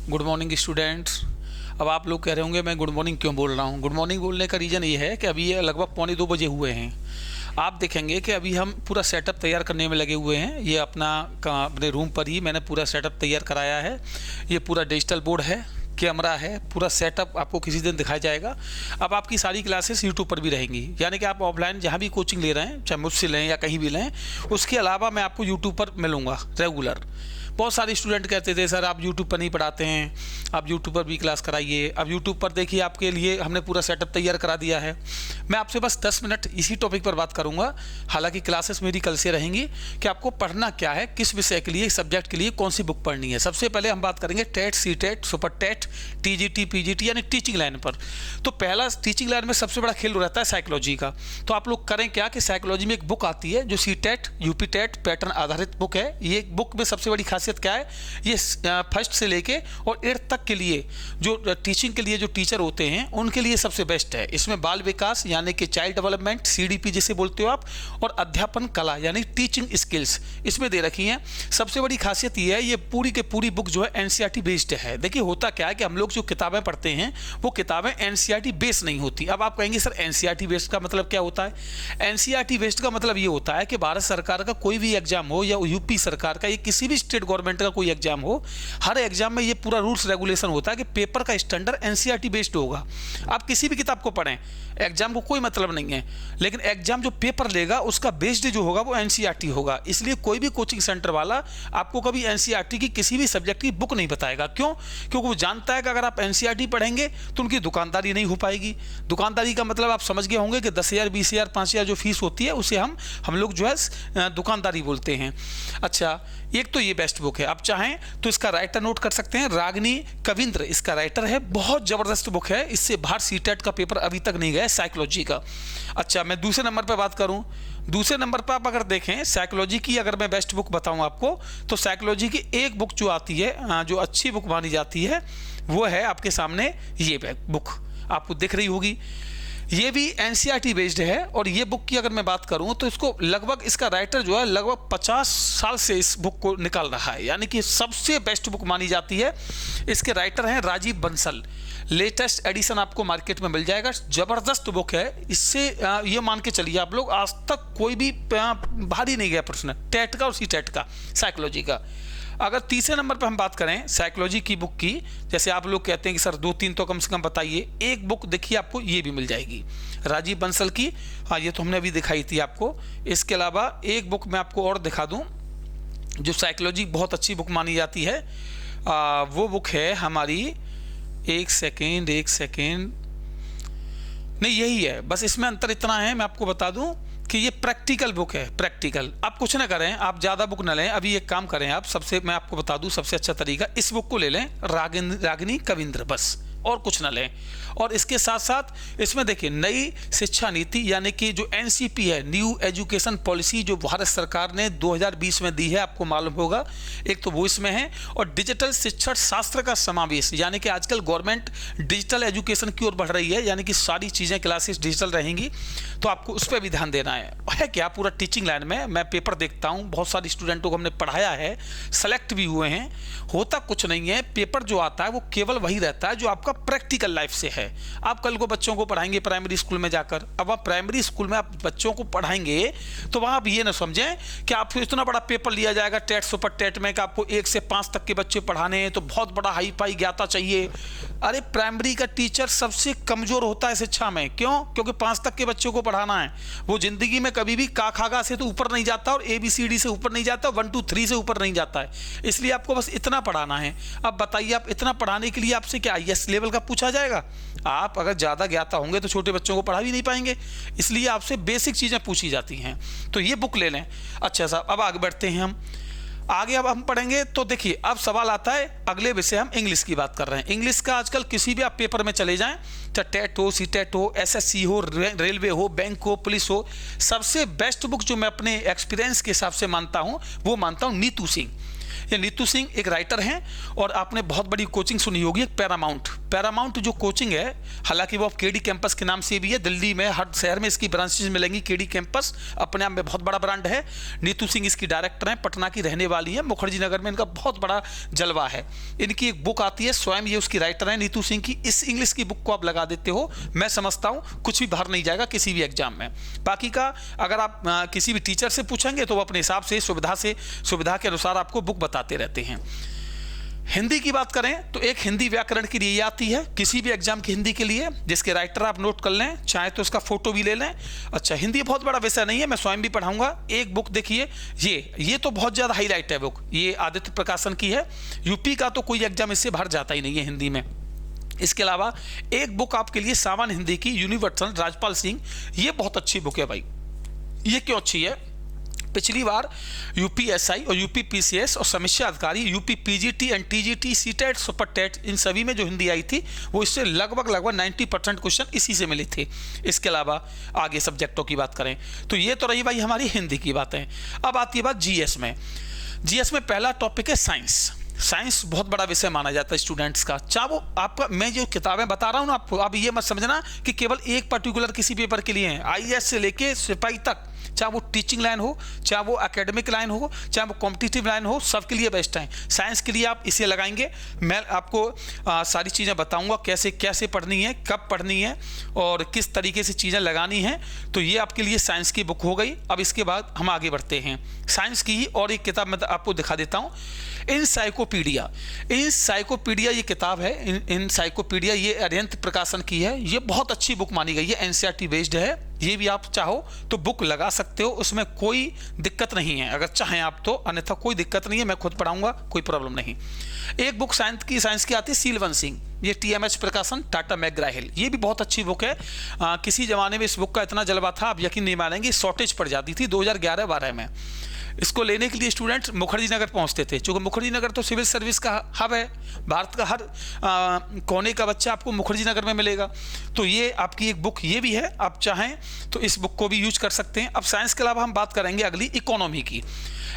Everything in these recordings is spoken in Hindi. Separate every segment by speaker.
Speaker 1: Good morning students. अब आप लोग कह रहे होंगे मैं गुड मॉर्निंग क्यों बोल रहा हूँ। गुड मॉर्निंग बोलने का रीज़न ये है कि अभी ये लगभग 1:45 हुए हैं। आप देखेंगे कि अभी हम पूरा सेटअप तैयार करने में लगे हुए हैं। ये अपने रूम पर ही मैंने पूरा सेटअप तैयार कराया है। ये पूरा डिजिटल बोर्ड है, कैमरा है, पूरा सेटअप आपको किसी दिन दिखाया जाएगा। अब आपकी सारी क्लासेस यूट्यूब पर भी रहेंगी, यानी कि आप ऑफलाइन जहाँ भी कोचिंग ले रहे हैं, चाहे मुझसे लें या कहीं भी लें, उसके अलावा मैं आपको यूट्यूब पर मिलूँगा रेगुलर। बहुत सारे स्टूडेंट कहते थे सर आप यूट्यूब पर नहीं पढ़ाते हैं, आप यूट्यूब पर भी क्लास कराइए। अब यूट्यूब पर देखिए आपके लिए हमने पूरा सेटअप तैयार करा दिया है। मैं आपसे बस 10 मिनट इसी टॉपिक पर बात करूंगा। हालांकि क्लासेस मेरी कल से रहेंगी कि आपको पढ़ना क्या है, किस विषय के लिए, सब्जेक्ट के लिए कौन सी बुक पढ़नी है। सबसे पहले हम बात करेंगे TET, C TET, super TET, TGT, PGT यानी टीचिंग लाइन पर। तो पहला टीचिंग लाइन में सबसे बड़ा खेल रहता है साइकोलॉजी का। तो आप लोग करें क्या कि साइकोलॉजी में एक बुक आती है जो C TET, UP TET pattern आधारित बुक है। ये बुक में सबसे बड़ी खासियत क्या है, ये फर्स्ट से लेके और 8th तक के लिए जो टीचिंग के लिए जो टीचर होते हैं उनके लिए सबसे बेस्ट है। इसमें बाल विकास यानी कि चाइल्ड डेवलपमेंट, सीडीपी जिसे बोलते हो आप, और अध्यापन कला यानी टीचिंग स्किल्स इसमें दे रखी हैं। सबसे बड़ी खासियत ये है, ये पूरी के पूरी बुक जो है एनसीईआरटी बेस्ड है। देखिए होता क्या है कि हम लोग जो किताबें पढ़ते हैं वो किताबें एनसीईआरटी बेस्ड नहीं होती। अब आप कहेंगे सर एनसीईआरटी बेस्ड का मतलब क्या होता है। एनसीईआरटी बेस्ड का मतलब ये होता है कि भारत सरकार का कोई भी एग्जाम हो या यूपी सरकार का या किसी भी स्टेट गवर्नमेंट का कोई एग्जाम हो, हर एग्जाम में ये पूरा रूल्स रेगुलेशन होता है कि पेपर का स्टैंडर्ड एनसीईआरटी बेस्ड होगा। आप किसी भी किताब को पढ़ें, एग्जाम को कोई मतलब नहीं है, लेकिन एग्जाम जो पेपर लेगा उसका बेस्ड जो होगा वो एनसीईआरटी होगा। इसलिए कोई भी कोचिंग सेंटर वाला आपको कभी एनसीईआरटी की किसी भी सब्जेक्ट की बुक नहीं बताएगा। क्यों? क्योंकि वो जानता है कि अगर आप एनसीईआरटी पढ़ेंगे तो उनकी दुकानदारी नहीं हो पाएगी। दुकानदारी का मतलब आप समझ गए होंगे कि 10,000, 20,000, 5,000 जो फीस होती है उसे हम लोग जो है दुकानदारी बोलते हैं। अच्छा, एक तो ये बेस्ट बुक है। आप चाहें तो इसका राइटर नोट कर सकते हैं, रागिनी कविंद्र इसका राइटर है। बहुत ज़बरदस्त बुक है, इससे बाहर सीटेट का पेपर अभी तक नहीं गया साइकोलॉजी का। अच्छा, मैं दूसरे नंबर पर बात करूं, दूसरे नंबर पर आप अगर देखें साइकोलॉजी की, अगर मैं बेस्ट बुक बताऊं आपको, तो साइकोलॉजी की एक बुक जो आती है, जो अच्छी बुक मानी जाती है, वो है आपके सामने ये बुक आपको दिख रही होगी। ये भी एनसीईआरटी बेस्ड है। और ये बुक की अगर मैं बात करूं तो इसको लगभग, इसका राइटर जो है लगभग 50 साल से इस बुक को निकाल रहा है, यानी कि सबसे बेस्ट बुक मानी जाती है। इसके राइटर हैं राजीव बंसल। लेटेस्ट एडिशन आपको मार्केट में मिल जाएगा। ज़बरदस्त बुक है। इससे ये मान के चलिए आप लोग, आज तक कोई भी भारी नहीं गया प्रश्न टेट का और सी टेट का साइकोलॉजी का। अगर तीसरे नंबर पर हम बात करें साइकोलॉजी की बुक की, जैसे आप लोग कहते हैं कि सर 2-3 तो कम से कम बताइए, एक बुक देखिए आपको ये भी मिल जाएगी राजीव बंसल की। हाँ, ये तो हमने अभी दिखाई थी आपको। इसके अलावा एक बुक मैं आपको और दिखा दूं जो साइकोलॉजी बहुत अच्छी बुक मानी जाती है। वो बुक है हमारी, एक सेकेंड नहीं, यही है बस। इसमें अंतर इतना है, मैं आपको बता दूं कि ये प्रैक्टिकल बुक है। प्रैक्टिकल आप कुछ ना करें, आप ज़्यादा बुक ना लें। अभी एक काम करें आप, मैं आपको बता दूं सबसे अच्छा तरीका, इस बुक को ले लें, रागिनी कविंद्र, बस, और कुछ ना लें। और इसके साथ साथ इसमें देखिए नई शिक्षा नीति यानी कि जो एनसीपी है, न्यू एजुकेशन पॉलिसी, जो भारत सरकार ने 2020 में दी है, आपको मालूम होगा, एक तो वो इसमें है। और डिजिटल शिक्षण शास्त्र का समावेश, यानी कि आजकल गवर्नमेंट डिजिटल एजुकेशन की ओर बढ़ रही है, यानी कि सारी चीज़ें क्लासेस डिजिटल रहेंगी, तो आपको उस पर भी ध्यान देना है क्या पूरा टीचिंग लाइन में। मैं पेपर देखता हूँ, बहुत सारे स्टूडेंटों को हमने पढ़ाया है, सेलेक्ट भी हुए हैं। होता कुछ नहीं है, पेपर जो आता है वो केवल वही रहता है जो आपका प्रैक्टिकल लाइफ से है। आप कल को बच्चों को पढ़ाएंगे प्राइमरी स्कूल में जाकर, अब आप प्राइमरी स्कूल में आप बच्चों को पढ़ाएंगे तो वहाँ आप ये ना समझें कि आपको इतना बड़ा पेपर लिया जाएगा टेट, सुपर टेट में, कि आपको 1 से 5 तक के बच्चे पढ़ाने हैं तो बहुत बड़ा हाई फाई ज्ञाता चाहिए। अरे प्राइमरी का टीचर सबसे कमजोर होता है शिक्षा में। क्यों? क्योंकि 5 तक के बच्चों को पढ़ाना है। वो जिंदगी में कभी भी का खागा से तो ऊपर नहीं जाता और ABCD से ऊपर नहीं जाता, 1 2 3 से ऊपर नहीं जाता है। इसलिए आपको बस इतना पढ़ाना है। अब बताइए, आप इतना पढ़ाने के लिए आपसे क्या IAS लेवल का पूछा जाएगा? आप अगर ज़्यादा ज्ञाता होंगे तो छोटे बच्चों को पढ़ा भी नहीं पाएंगे। इसलिए आपसे बेसिक चीज़ें पूछी जाती हैं। तो ये बुक ले लें। अच्छा साहब, अब आगे बढ़ते हैं हम आगे। अब हम पढ़ेंगे तो देखिए, अब सवाल आता है अगले विषय, हम इंग्लिश की बात कर रहे हैं। इंग्लिश का आजकल किसी भी आप पेपर में चले जाएं, चाहे टेट हो, सीटेट हो, SSC हो, रेलवे हो, बैंक हो, पुलिस हो, सबसे बेस्ट बुक जो मैं अपने एक्सपीरियंस के हिसाब से मानता हूं, वो मानता हूं नीतू सिंह। ये नीतू सिंह एक राइटर हैं और आपने बहुत बड़ी कोचिंग सुनी होगी, एक पैरामाउंट, पैरामाउंट जो कोचिंग है, हालांकि वो केडी कैंपस के नाम से भी है, दिल्ली में हर शहर में इसकी ब्रांचेज मिलेंगी। केडी कैंपस अपने आप में बहुत बड़ा ब्रांड है। नीतू सिंह इसकी डायरेक्टर हैं, पटना की रहने वाली है, मुखर्जी नगर में इनका बहुत बड़ा जलवा है। इनकी एक बुक आती है, स्वयं ये उसकी राइटर है नीतू सिंह की। इस इंग्लिश की बुक को आप लगा देते हो, मैं समझता हूँ कुछ भी बाहर नहीं जाएगा किसी भी एग्जाम में। बाकी का अगर आप किसी भी टीचर से पूछेंगे तो वो अपने हिसाब से सुविधा के अनुसार आपको बुक बताते रहते हैं। हिंदी की बात करें तो एक हिंदी व्याकरण के लिए आती है, किसी भी एग्जाम की हिंदी के लिए, जिसके राइटर आप नोट कर लें, चाहे तो उसका फोटो भी ले लें। अच्छा, हिंदी बहुत बड़ा विषय नहीं है, मैं स्वयं भी पढ़ाऊंगा। एक बुक देखिए, ये तो बहुत ज़्यादा हाईलाइट है बुक, ये आदित्य प्रकाशन की है। यूपी का तो कोई एग्जाम इससे बाहर जाता ही नहीं है हिंदी में। इसके अलावा एक बुक आपके लिए सामान्य हिंदी की, यूनिवर्सल, राजपाल सिंह, ये बहुत अच्छी बुक है भाई। ये क्यों अच्छी है? पिछली बार यूपीएसआई और यूपीपीसीएस और समीक्षा अधिकारी, UP PGT and TGT, CTET, super TET, इन सभी में जो हिंदी आई थी वो इससे लगभग 90% क्वेश्चन इसी से मिले थे। इसके अलावा आगे सब्जेक्टों की बात करें तो ये तो रही भाई हमारी हिंदी की बातें। अब आती है बात जीएस में। जीएस में पहला टॉपिक है साइंस। साइंस बहुत बड़ा विषय माना जाता है स्टूडेंट्स का। चाहे वो आपका, मैं जो किताबें बता रहा हूँ ना आपको, आप ये मत समझना कि केवल एक पर्टिकुलर किसी पेपर के लिए हैं। आईएएस से लेके सिपाही तक, चाहे वो टीचिंग लाइन हो, चाहे वो एकेडमिक लाइन हो, चाहे वो कॉम्पिटिटिव लाइन हो, सबके लिए बेस्ट है। साइंस के लिए आप इसे लगाएंगे। मैं आपको सारी चीज़ें बताऊंगा कैसे कैसे पढ़नी है, कब पढ़नी है और किस तरीके से चीज़ें लगानी हैं। तो ये आपके लिए साइंस की बुक हो गई। अब इसके बाद हम आगे बढ़ते हैं। साइंस की ही और एक किताब मैं आपको दिखा देता हूँ, इनसाइक्लोपीडिया। इनसाइक्लोपीडिया ये किताब है, इनसाइक्लोपीडिया, ये अरिहंत प्रकाशन की है। ये बहुत अच्छी बुक मानी गई है, एनसीईआरटी बेस्ड है। ये भी आप चाहो तो बुक लगा सकते हो, उसमें कोई दिक्कत नहीं है अगर चाहें आप तो, अन्यथा कोई दिक्कत नहीं है, मैं खुद पढ़ाऊंगा, कोई प्रॉब्लम नहीं। एक बुक साइंस की आती है, सीलवन सिंह, ये टीएमएच प्रकाशन, टाटा मैकग्रा-हिल, ये भी बहुत अच्छी बुक है। किसी जमाने में इस बुक का इतना जलवा था, आप यकीन नहीं मानेंगे, शॉर्टेज पड़ जाती थी 2011-12 में। इसको लेने के लिए स्टूडेंट मुखर्जी नगर पहुंचते थे, क्योंकि मुखर्जी नगर तो सिविल सर्विस का हब है। भारत का हर कोने का बच्चा आपको मुखर्जी नगर में मिलेगा। तो ये आपकी एक बुक ये भी है, आप चाहें तो इस बुक को भी यूज कर सकते हैं। अब साइंस के अलावा हम बात करेंगे अगली इकोनॉमी की।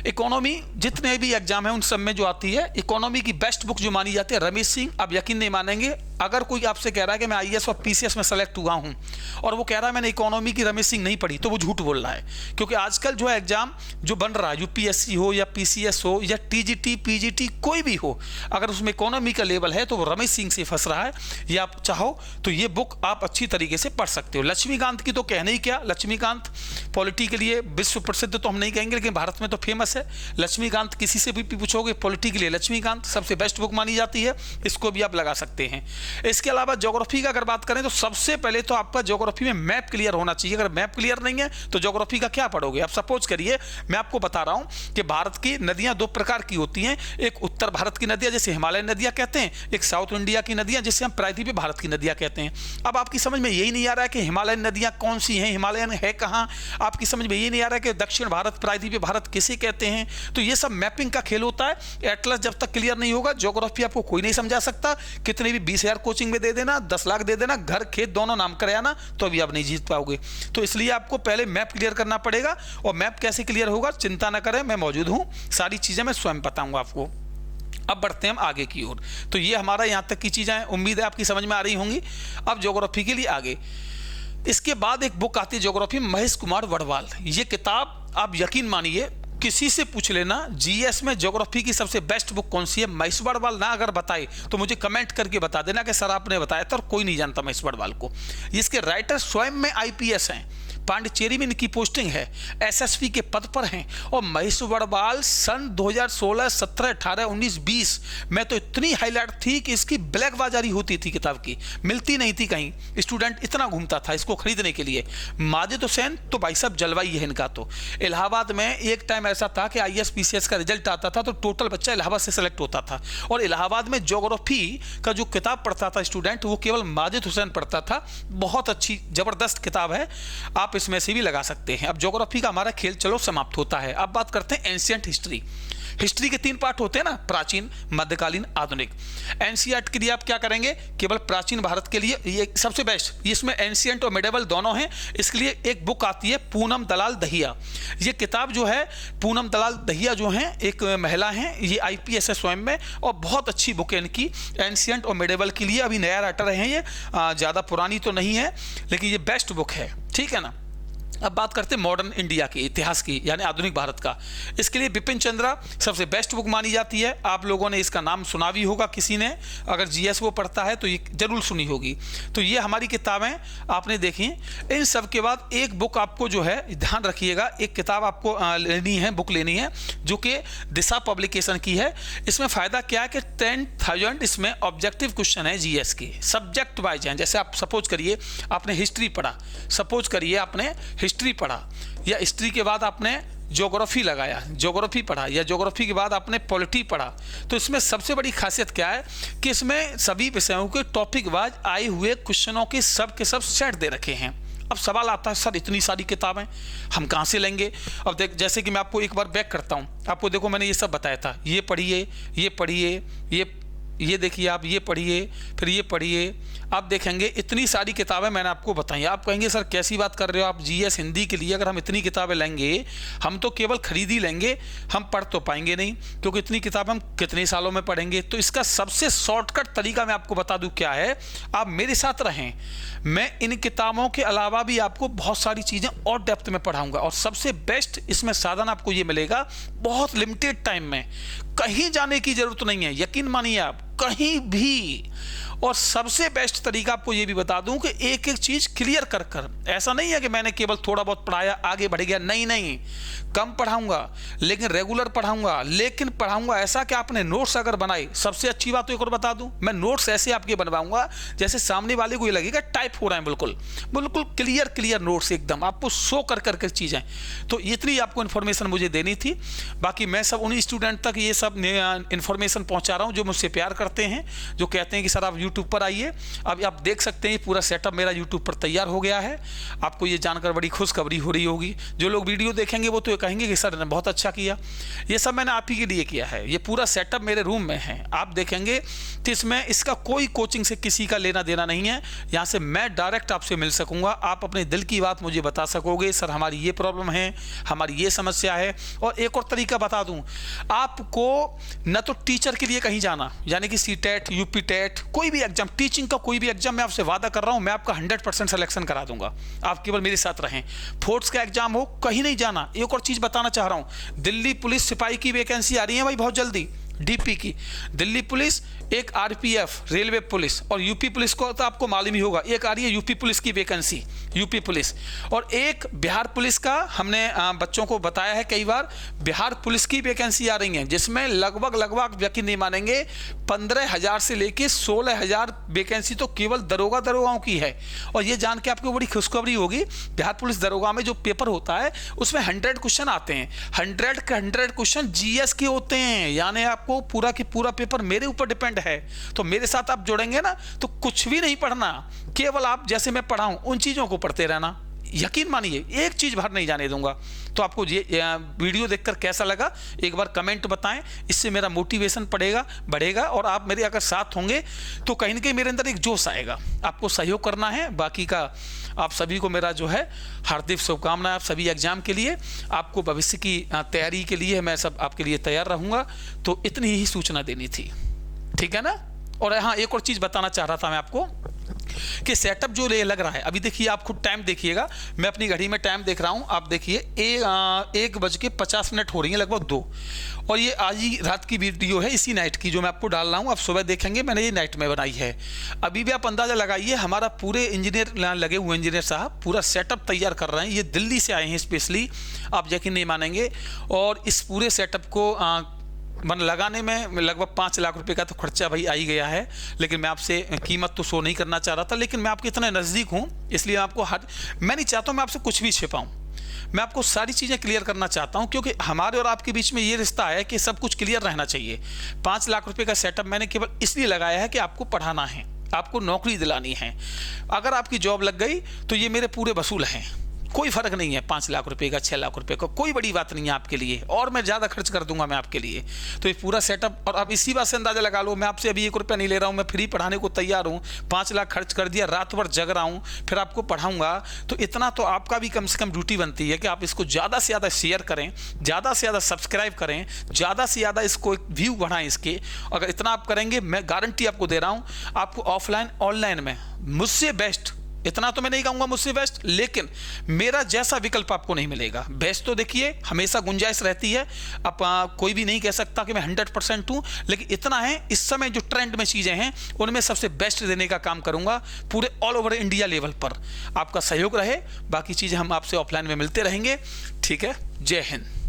Speaker 1: इकोनॉमी जितने भी एग्जाम है उन सब में जो आती है, इकोनॉमी की बेस्ट बुक जो मानी जाती है, रमेश सिंह। आप यकीन नहीं मानेंगे, अगर कोई आपसे कह रहा है कि मैं आईएएस और पीसीएस में सेलेक्ट हुआ हूं और वो कह रहा है मैंने इकोनॉमी की रमेश सिंह नहीं पढ़ी, तो वो झूठ बोल रहा है। क्योंकि आजकल जो एग्जाम जो बन रहा है, यूपीएससी हो या पीसीएस हो या टीजीटी पीजीटी कोई भी हो, अगर उसमें इकोनॉमी का लेवल है तो वो रमेश सिंह से फंस रहा है। ये आप चाहो तो ये बुक आप अच्छी तरीके से पढ़ सकते हो। लक्ष्मीकांत की तो कहने ही क्या, लक्ष्मीकांत पॉलिटी के लिए विश्व प्रसिद्ध तो हम नहीं कहेंगे, लेकिन भारत में तो फेमस है लक्ष्मीकांत। किसी से भी पूछोगे पॉलिटी के लिए लक्ष्मीकांत सबसे बेस्ट बुक मानी जाती है, इसको भी आप लगा सकते हैं। इसके अलावा ज्योग्राफी का अगर बात करें तो सबसे पहले तो आपका ज्योग्राफी में मैप क्लियर होना चाहिए। अगर मैप क्लियर नहीं है तो ज्योग्राफी का क्या पढ़ोगे आप? सपोज करिए मैं आपको बता रहा हूं कि भारत की नदियां दो प्रकार की होती हैं, एक उत्तर भारत की नदियां जिसे हिमालयन नदियां कहते हैं, एक साउथ इंडिया की नदियां जिसे हम प्रायद्वीपीय भारत की नदियां कहते हैं। अब आपकी समझ में यही नहीं आ रहा है कि हिमालयन नदियां कौन सी हैं, हिमालयन है कहां, आपकी समझ में यही नहीं आ रहा है कि दक्षिण भारत, प्रायद्वीपीय भारत किसे कहते हैं। तो ये सब मैपिंग का खेल होता है। एटलस जब तक क्लियर नहीं होगा ज्योग्राफी आपको कोई नहीं समझा सकता। कितने भी 20,000 कोचिंग में दे देना, 10 लाख दे देना, घर खेत दोनों नाम कर आना, तो अभी आप नहीं जीत पाओगे। तो इसलिए आपको पहले मैप क्लियर करना पड़ेगा। और मैप कैसे क्लियर होगा, चिंता ना करें, मैं मौजूद हूं, सारी चीजें मैं स्वयं बताऊंगा आपको। अब बढ़ते हैं हम आगे की ओर। तो ये हमारा यहां तक की चीजें हैं, उम्मीद है आपकी समझ में आ रही होंगी। अब ज्योग्राफी के लिए आगे, इसके बाद एक बुक आती है ज्योग्राफी, महेश कुमार वड़वाल। ये किताब आप यकीन मानिए किसी से पूछ लेना जीएस में ज्योग्राफी की सबसे बेस्ट बुक कौन सी है, महेश वड़वाल ना अगर बताए तो मुझे कमेंट करके बता देना कि सर आपने बताया था और कोई नहीं जानता महेश वड़वाल को। इसके राइटर स्वयं में आईपीएस हैं, पांडिचेरी में इनकी पोस्टिंग है, एसएसपी के पद पर हैं। और महेश वड़वाल सन 2016, 17, 18, 19, 20 में तो इतनी हाईलाइट थी कि इसकी ब्लैक बाजारी होती थी, किताब की मिलती नहीं थी कहीं, स्टूडेंट इतना घूमता था इसको खरीदने के लिए। माजिद हुसैन तो भाई साहब जलवाई है इनका। तो इलाहाबाद में एक टाइम ऐसा था कि आईएएस पीसीएस का रिजल्ट आता था तो टोटल बच्चा इलाहाबाद से सेलेक्ट होता था, और इलाहाबाद में ज्योग्राफी का जो किताब पढ़ता था स्टूडेंट, वो केवल माजिद हुसैन पढ़ता था। बहुत अच्छी जबरदस्त किताब है, आप इसमें से भी लगा सकते हैं। अब ज्योग्राफी का हमारा खेल चलो समाप्त होता है। अब बात करते हैं एंशिएंट हिस्ट्री। हिस्ट्री के 3 पार्ट होते हैं ना, प्राचीन, मध्यकालीन, आधुनिक। एनसीईआरटी के लिए आप क्या करेंगे, केवल प्राचीन भारत के लिए ये सबसे बेस्ट, इसमें एंशिएंट और मिडिवल दोनों हैं। इसके लिए एक बुक आती है पूनम दलाल दहिया। ये किताब जो है, पूनम दलाल दहिया जो है एक महिला हैं, ये IPS है स्वयं में, और बहुत अच्छी बुक है इनकी एंशिएंट और मिडिवल के लिए। अभी नया राइटर हैं ये, ज़्यादा पुरानी तो नहीं है, लेकिन ये बेस्ट बुक है, ठीक है ना। अब बात करते हैं मॉडर्न इंडिया की, इतिहास की, यानी आधुनिक भारत का। इसके लिए बिपिन चंद्रा सबसे बेस्ट बुक मानी जाती है। आप लोगों ने इसका नाम सुना भी होगा, किसी ने अगर GS वो पढ़ता है तो ये जरूर सुनी होगी। तो ये हमारी किताबें आपने देखी। इन सब के बाद एक बुक आपको जो है ध्यान रखिएगा, एक किताब आपको लेनी है, बुक लेनी है, जो कि दिशा पब्लिकेशन की है। इसमें फ़ायदा क्या है कि 10,000 इसमें ऑब्जेक्टिव क्वेश्चन है GS के, सब्जेक्ट वाइज हैं। जैसे आप सपोज करिए आपने हिस्ट्री पढ़ा, सपोज करिए आपने हिस्ट्री पढ़ा, या हिस्ट्री के बाद आपने ज्योग्राफी लगाया, ज्योग्राफी पढ़ा, या ज्योग्राफी के बाद आपने पॉलिटी पढ़ा, तो इसमें सबसे बड़ी खासियत क्या है कि इसमें सभी विषयों के टॉपिक वाइज आए हुए क्वेश्चनों के सब सेट दे रखे हैं। अब सवाल आता है, सर इतनी सारी किताबें हम कहाँ से लेंगे? अब देख, जैसे कि मैं आपको एक बार बैक करता हूँ, आपको देखो मैंने ये सब बताया था, ये पढ़िए, ये पढ़िए, ये देखिए आप, ये पढ़िए, फिर ये पढ़िए। आप देखेंगे इतनी सारी किताबें मैंने आपको बताई। आप कहेंगे सर कैसी बात कर रहे हो आप, GS हिंदी के लिए अगर हम इतनी किताबें लेंगे, हम तो केवल खरीद ही लेंगे, हम पढ़ तो पाएंगे नहीं, क्योंकि इतनी किताबें हम कितने सालों में पढ़ेंगे। तो इसका सबसे शॉर्टकट तरीका मैं आपको बता दूं क्या है, आप मेरे साथ रहें। मैं इन किताबों के अलावा भी आपको बहुत सारी चीज़ें और डेप्थ में पढ़ाऊंगा, और सबसे बेस्ट इसमें साधन आपको ये मिलेगा, बहुत लिमिटेड टाइम में, कहीं जाने की जरूरत नहीं है, यकीन मानिए आप, कहीं भी। और सबसे बेस्ट तरीका आपको ये भी बता दूं कि एक एक चीज क्लियर कर कर, ऐसा नहीं है कि मैंने केवल थोड़ा बहुत पढ़ाया आगे बढ़ गया, नहीं नहीं, कम पढ़ाऊंगा लेकिन रेगुलर पढ़ाऊंगा, लेकिन पढ़ाऊंगा ऐसा कि आपने नोट्स अगर बनाए। सबसे अच्छी बात तो एक और बता दूं, मैं नोट्स ऐसे आपके बनवाऊंगा जैसे सामने वाले को ये लगेगा टाइप हो रहा है, बिल्कुल बिल्कुल क्लियर नोट्स एकदम आपको शो कर करके चीजें। तो इतनी आपको इन्फॉर्मेशन मुझे देनी थी। बाकी मैं सब उन्हीं स्टूडेंट तक ये सब इन्फॉर्मेशन पहुंचा रहा हूं जो मुझसे प्यार करते हैं, जो कहते हैं कि सर आप यूट्यूब पर आइए। अब आप देख सकते हैं पूरा सेटअप मेरा यूट्यूब पर तैयार हो गया है। आपको ये जानकर बड़ी खुशखबरी हो रही होगी। जो लोग वीडियो देखेंगे वो तो कहेंगे कि सर ने बहुत अच्छा किया। ये सब मैंने आप ही के लिए किया है। ये पूरा सेटअप मेरे रूम में है, आप देखेंगे। तो इसमें इसका कोई कोचिंग से किसी का लेना देना नहीं है। यहाँ से मैं डायरेक्ट आपसे मिल सकूंगा, आप अपने दिल की बात मुझे बता सकोगे, सर हमारी ये प्रॉब्लम है, हमारी ये समस्या है। और एक और तरीका बता दूं, आपको न तो टीचर के लिए कहीं जाना, यानी कि CTET, UP TET, कोई भी एग्जाम, टीचिंग का कोई भी एग्जाम, मैं आपसे वादा कर रहा हूं, मैं आपका 100% सिलेक्शन करा दूंगा। आप केवल मेरे साथ रहें। फोर्स का एग्जाम हो, कहीं नहीं जाना। एक और चीज बताना चाह रहा हूं, दिल्ली पुलिस सिपाही की वैकेंसी आ रही है भाई बहुत जल्दी, DP की। दिल्ली पुलिस, एक RPF रेलवे पुलिस, और UP पुलिस को तो आपको मालूम ही होगा, एक आ रही है UP पुलिस की वैकेंसी, UP पुलिस। और एक बिहार पुलिस का, हमने बच्चों को बताया है कई बार, बिहार पुलिस की वैकेंसी आ रही है, जिसमें लगभग यकीन नहीं मानेंगे 15,000 से लेके 16,000 वैकेंसी तो केवल दरोगाओं की है। और ये जान के आपको बड़ी खुशखबरी होगी, बिहार पुलिस दरोगा में जो पेपर होता है उसमें 100 क्वेश्चन आते हैं, 100 के 100 क्वेश्चन GS के होते हैं, यानी आपको पूरा की पूरा पेपर मेरे ऊपर डिपेंड है। तो मेरे साथ आप जुड़ेंगे ना, तो कुछ भी नहीं पढ़ना, केवल आप जैसे मैं पढ़ाऊं उन चीजों को पढ़ते रहना। यकीन मानिए एक चीज बाहर नहीं जाने दूंगा। तो आपको ये वीडियो देखकर कैसा लगा एक बार कमेंट बताएं, इससे मेरा मोटिवेशन बढ़ेगा। और आप मेरे अगर साथ होंगे तो कहीं ना कहीं मेरे अंदर एक जोश आएगा। आपको सहयोग करना है, बाकी का आप सभी को मेरा जो है हार्दिक शुभकामनाएं। आप सभी एग्जाम के लिए, आपको भविष्य की तैयारी के लिए मैं सब आपके लिए तैयार रहूंगा। तो इतनी ही सूचना देनी थी, ठीक है ना। और हाँ, एक और चीज बताना चाह रहा था मैं आपको कि सेटअप जो ये लग रहा है, अभी देखिए आप खुद टाइम देखिएगा, मैं अपनी घड़ी में टाइम देख रहा हूं, आप देखिए 1:50 हो रही है, लगभग 2। और ये आज ही रात की वीडियो है, इसी नाइट की जो मैं आपको डाल रहा हूं। आप सुबह देखेंगे मैंने ये नाइट में बनाई है। अभी भी आप अंदाजा लगाइए, हमारा पूरे इंजीनियर लगे हुए, इंजीनियर साहब पूरा सेटअप तैयार कर रहे हैं। ये दिल्ली से आए हैं स्पेशली, आप यकीन नहीं मानेंगे। और इस पूरे सेटअप को लगाने में लगभग 5 लाख रुपए का तो खर्चा भाई आ ही गया है। लेकिन मैं आपसे कीमत तो शो नहीं करना चाह रहा था, लेकिन मैं आपके इतना नज़दीक हूं, इसलिए आपको मैं नहीं चाहता हूं मैं आपसे कुछ भी छिपाऊं। मैं आपको सारी चीज़ें क्लियर करना चाहता हूं, क्योंकि हमारे और आपके बीच में ये रिश्ता है कि सब कुछ क्लियर रहना चाहिए। 5 लाख रुपए का सेटअप मैंने केवल इसलिए लगाया है कि आपको पढ़ाना है, आपको नौकरी दिलानी है। अगर आपकी जॉब लग गई तो ये मेरे पूरे वसूल हैं, कोई फर्क नहीं है 5 लाख रुपए का, 6 लाख रुपए का, कोई बड़ी बात नहीं है आपके लिए, और मैं ज़्यादा खर्च कर दूंगा मैं आपके लिए। तो ये पूरा सेटअप, और आप इसी बात से अंदाजा लगा लो, मैं आपसे अभी 1 रुपया नहीं ले रहा हूँ, मैं फ्री पढ़ाने को तैयार हूँ, 5 लाख खर्च कर दिया, रात भर जग रहा हूँ, फिर आपको पढ़ाऊंगा। तो इतना तो आपका भी कम से कम ड्यूटी बनती है कि आप इसको ज़्यादा से ज़्यादा शेयर करें, ज़्यादा से ज़्यादा सब्सक्राइब करें, ज़्यादा से ज़्यादा इसको एक व्यू बढ़ाएं इसके। अगर इतना आप करेंगे, मैं गारंटी आपको दे रहा हूँ, आपको ऑफलाइन ऑनलाइन में मुझसे बेस्ट, इतना तो मैं नहीं कहूंगा मुझसे बेस्ट, लेकिन मेरा जैसा विकल्प आपको नहीं मिलेगा। बेस्ट तो देखिए हमेशा गुंजाइश रहती है, अब कोई भी नहीं कह सकता कि मैं 100% हूं, लेकिन इतना है इस समय जो ट्रेंड में चीज़ें हैं उनमें सबसे बेस्ट देने का काम करूंगा पूरे ऑल ओवर इंडिया लेवल पर। आपका सहयोग रहे, बाकी चीज़ें हम आपसे ऑफलाइन में मिलते रहेंगे। ठीक है, जय हिंद।